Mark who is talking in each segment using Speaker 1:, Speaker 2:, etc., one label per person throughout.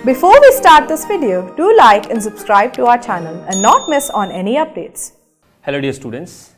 Speaker 1: Before we start this video, do like and subscribe to our channel and not miss on any updates.
Speaker 2: Hello dear students,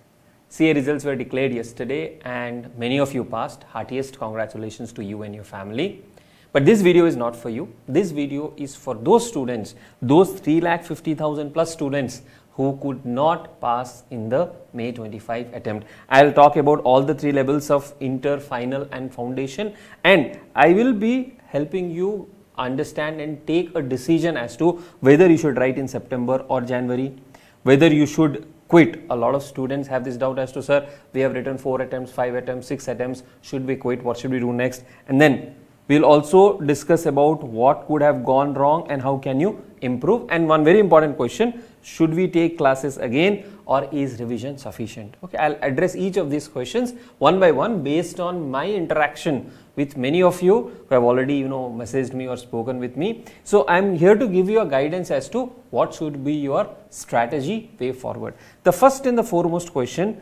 Speaker 2: CA results were declared yesterday and many of you passed. Heartiest congratulations to you and your family. But this video is not for you. This video is for those students, those 3,50,000 plus students who could not pass in the May 25 attempt. I'll talk about all the three levels of inter, final and foundation, and I will be helping you understand and take a decision as to whether you should write in September or January, whether you should quit. A lot of students have this doubt as to, sir, we have written 4 attempts, 5 attempts, 6 attempts, should we quit, what should we do next? And then we'll also discuss about what could have gone wrong and how can you improve. And one very important question, should we take classes again or is revision sufficient? Okay, I'll address each of these questions one by one based on my interaction with many of you who have already messaged me or spoken with me. So I'm here to give you a guidance as to what should be your strategy way forward. The first and the foremost question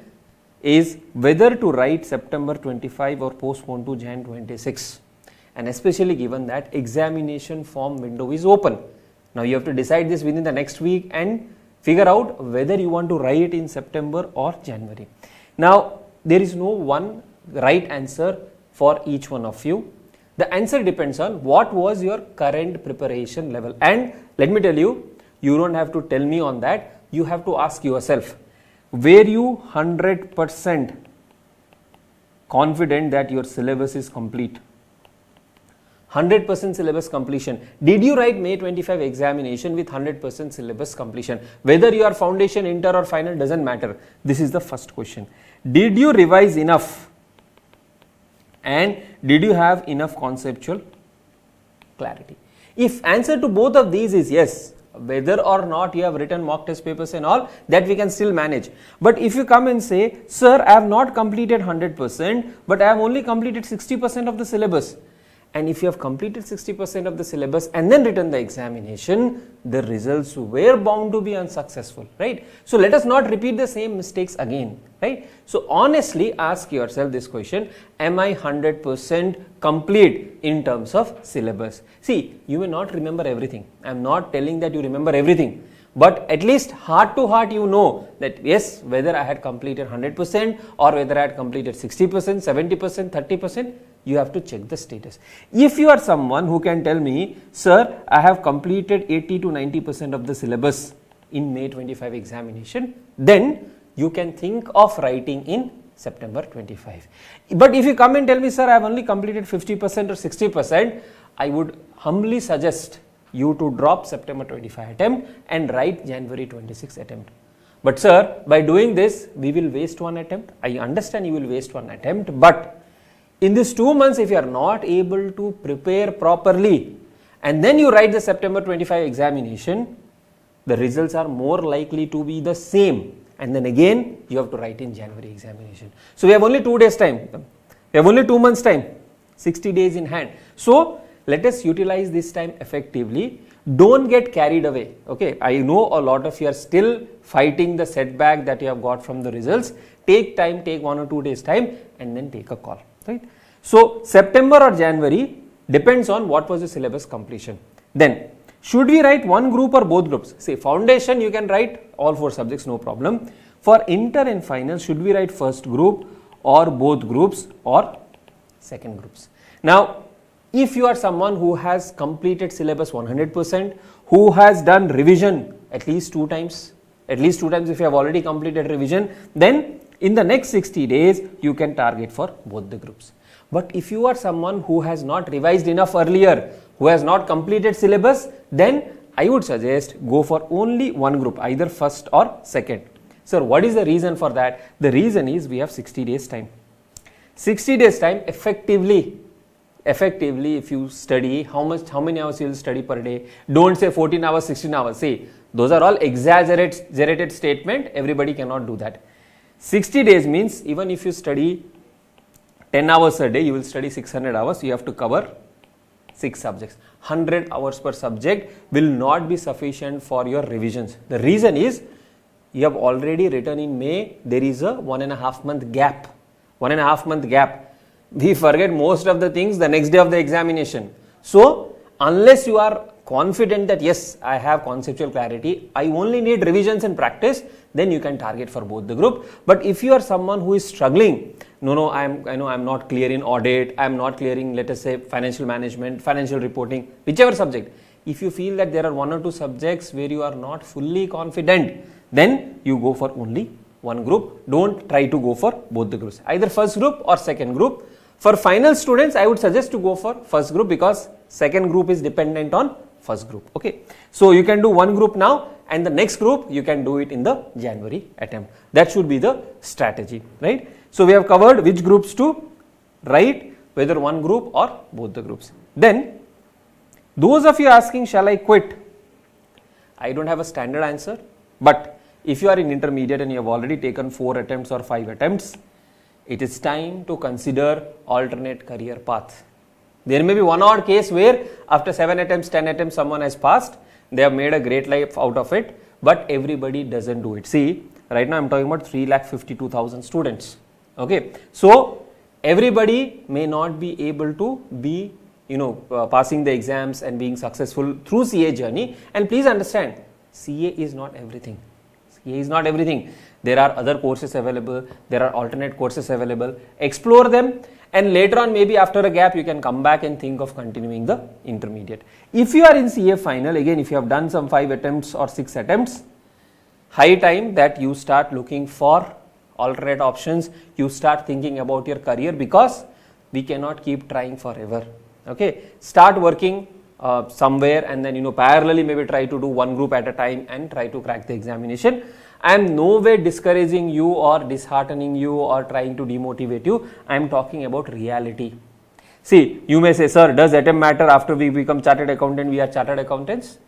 Speaker 2: is whether to write September 25 or postpone to Jan 26, and especially given that examination form window is open. Now you have to decide this within the next week and figure out whether you want to write in September or January. Now there is no one right answer for each one of you. The answer depends on what was your current preparation level, and let me tell you, you don't have to tell me on that. You have to ask yourself, were you 100% confident that your syllabus is complete? 100% syllabus completion. Did you write May 25 examination with 100% syllabus completion? Whether you are foundation, inter or final doesn't matter. This is the first question. Did you revise enough? And did you have enough conceptual clarity? If answer to both of these is yes, whether or not you have written mock test papers and all, that we can still manage. But if you come and say, sir, I have not completed 100%, but I have only completed 60% of the syllabus. And if you have completed 60% of the syllabus and then written the examination, the results were bound to be unsuccessful, right? So let us not repeat the same mistakes again, right? So honestly ask yourself this question, am I 100% complete in terms of syllabus? See, you may not remember everything. I am not telling that you remember everything. But at least heart to heart you know that yes, whether I had completed 100% or whether I had completed 60%, 70%, 30%, you have to check the status. If you are someone who can tell me, sir, I have completed 80 to 90% of the syllabus in May 25 examination, then you can think of writing in September 25. But if you come and tell me, sir, I have only completed 50% or 60%, I would humbly suggest you to drop September 25 attempt and write January 26 attempt. But sir, by doing this, we will waste one attempt. I understand you will waste one attempt, but in these 2 months, if you are not able to prepare properly and then you write the September 25 examination, the results are more likely to be the same. And then again, you have to write in January examination. So we have only 2 days time. We have only 2 months time, 60 days in hand. So let us utilize this time effectively. Don't get carried away. Okay, I know a lot of you are still fighting the setback that you have got from the results. Take time, take 1 or 2 days time and then take a call. Right? So September or January depends on what was the syllabus completion. Then should we write one group or both groups? Say foundation, you can write all 4 subjects, no problem. For inter and final, should we write first group or both groups or second groups? Now if you are someone who has completed syllabus 100%, who has done revision at least 2 times, if you have already completed revision, then in the next 60 days, you can target for both the groups. But if you are someone who has not revised enough earlier, who has not completed syllabus, then I would suggest go for only one group, either first or second. Sir, what is the reason for that? The reason is we have 60 days time. 60 days time effectively if you study, how many hours you will study per day? Don't say 14 hours, 16 hours. See, those are all exaggerated statement. Everybody cannot do that. 60 days means even if you study 10 hours a day, you will study 600 hours. You have to cover 6 subjects. 100 hours per subject will not be sufficient for your revisions. The reason is you have already written in May, there is a 1.5 month gap. 1.5 month gap. We forget most of the things the next day of the examination. So unless you are confident that yes, I have conceptual clarity, I only need revisions and practice, then you can target for both the group. But if you are someone who is struggling, I'm not clear in audit, I'm not clear in, let us say, financial management, financial reporting, whichever subject. If you feel that there are 1 or 2 subjects where you are not fully confident, then you go for only one group. Don't try to go for both the groups, either first group or second group. For final students, I would suggest to go for first group because second group is dependent on first group. Okay, so you can do one group now, and the next group you can do it in the January attempt. That should be the strategy, right? So we have covered which groups to write, whether one group or both the groups. Then those of you asking, shall I quit? I don't have a standard answer, but if you are in intermediate and you have already taken 4 attempts or 5 attempts, it is time to consider alternate career path. There may be one odd case where after 7 attempts, 10 attempts, someone has passed, they have made a great life out of it, but everybody doesn't do it. See, right now I am talking about 3,52,000 students. Okay, so everybody may not be able to be passing the exams and being successful through CA journey. And please understand, CA is not everything. CA is not everything. There are other courses available, there are alternate courses available. Explore them, and later on, maybe after a gap, you can come back and think of continuing the intermediate. If you are in CA final, again, if you have done some 5 attempts or 6 attempts, high time that you start looking for alternate options, you start thinking about your career, because we cannot keep trying forever. Okay, start working somewhere, and then parallelly maybe try to do one group at a time and try to crack the examination. I am no way discouraging you or disheartening you or trying to demotivate you. I am talking about reality. See, you may say, sir, does attempt matter after we become chartered accountant? We are chartered accountants.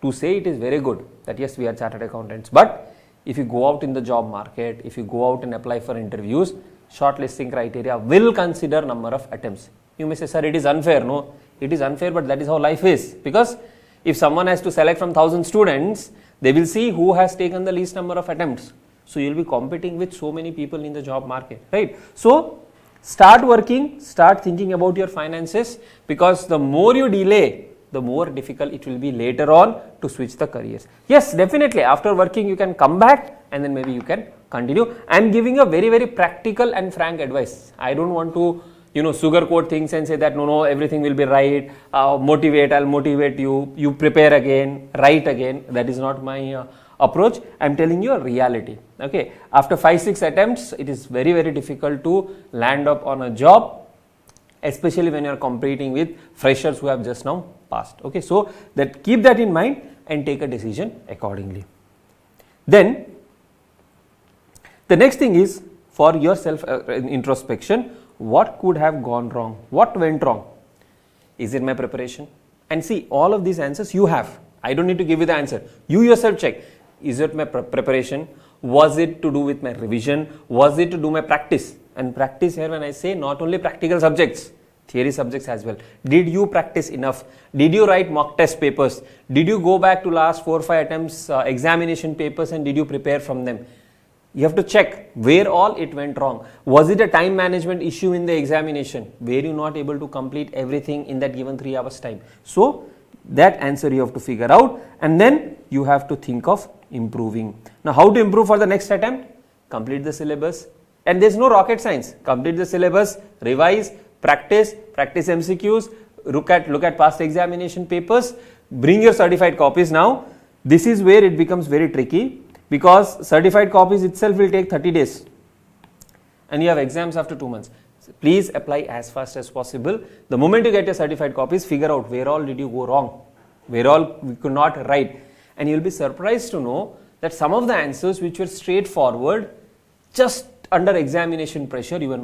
Speaker 2: To say it is very good that yes, we are chartered accountants, but if you go out in the job market, if you go out and apply for interviews, shortlisting criteria will consider number of attempts. You may say, sir, it is unfair. No, it is unfair, but that is how life is. Because if someone has to select from 1,000 students, they will see who has taken the least number of attempts. So you will be competing with so many people in the job market, right? So start working, start thinking about your finances, because the more you delay, the more difficult it will be later on to switch the careers. Yes, definitely, after working you can come back and then maybe you can continue. I am giving a very, very practical and frank advice. I don't want to sugarcoat things and say that no, everything will be right, I'll motivate you, you prepare again, write again. That is not my approach. I am telling you a reality. Okay, after 5-6 attempts, it is very, very difficult to land up on a job, especially when you are competing with freshers who have just now passed. Okay, so keep that in mind and take a decision accordingly. Then the next thing is for your self introspection. What could have gone wrong? What went wrong? Is it my preparation? And see, all of these answers you have. I don't need to give you the answer. You yourself check. Is it my preparation? Was it to do with my revision? Was it to do my practice? And practice here, when I say, not only practical subjects, theory subjects as well. Did you practice enough? Did you write mock test papers? Did you go back to last 4 or 5 attempts examination papers, and did you prepare from them? You have to check where all it went wrong. Was it a time management issue in the examination? Were you not able to complete everything in that given 3 hours time? So that answer you have to figure out, and then you have to think of improving. Now, how to improve for the next attempt? Complete the syllabus, and there is no rocket science. Complete the syllabus, revise, practice MCQs, look at past examination papers, bring your certified copies. Now this is where it becomes very tricky, because certified copies itself will take 30 days and you have exams after 2 months. So please apply as fast as possible. The moment you get your certified copies, figure out where all did you go wrong, where all we could not write, and you will be surprised to know that some of the answers which were straightforward, just under examination pressure, you are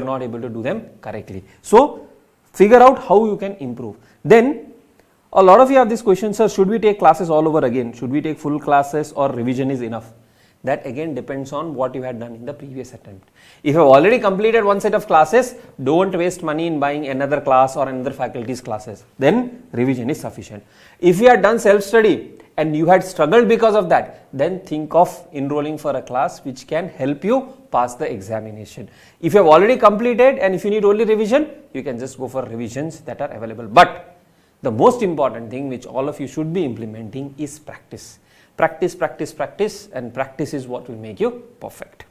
Speaker 2: not able to do them correctly. So figure out how you can improve. Then a lot of you have this question, sir, should we take classes all over again? Should we take full classes, or revision is enough? That again depends on what you had done in the previous attempt. If you have already completed one set of classes, don't waste money in buying another class or another faculty's classes. Then revision is sufficient. If you had done self-study and you had struggled because of that, then think of enrolling for a class which can help you pass the examination. If you have already completed and if you need only revision, you can just go for revisions that are available. But The most important thing which all of you should be implementing is practice. Practice, practice, practice, and practice is what will make you perfect.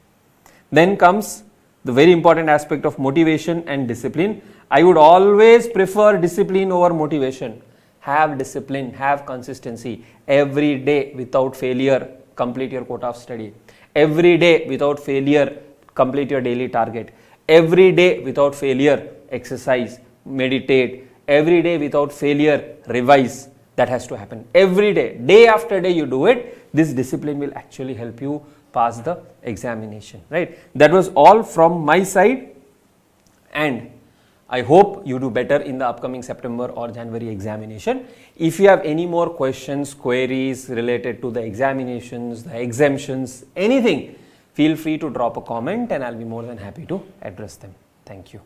Speaker 2: Then comes the very important aspect of motivation and discipline. I would always prefer discipline over motivation. Have discipline, have consistency. Every day without failure, complete your quota of study. Every day without failure, complete your daily target. Every day without failure, exercise, meditate. Every day without failure, revise. That has to happen. Every day after day you do it. This discipline will actually help you pass the examination, right? That was all from my side, and I hope you do better in the upcoming September or January examination. If you have any more questions, queries related to the examinations, the exemptions, anything, feel free to drop a comment and I'll be more than happy to address them. Thank you.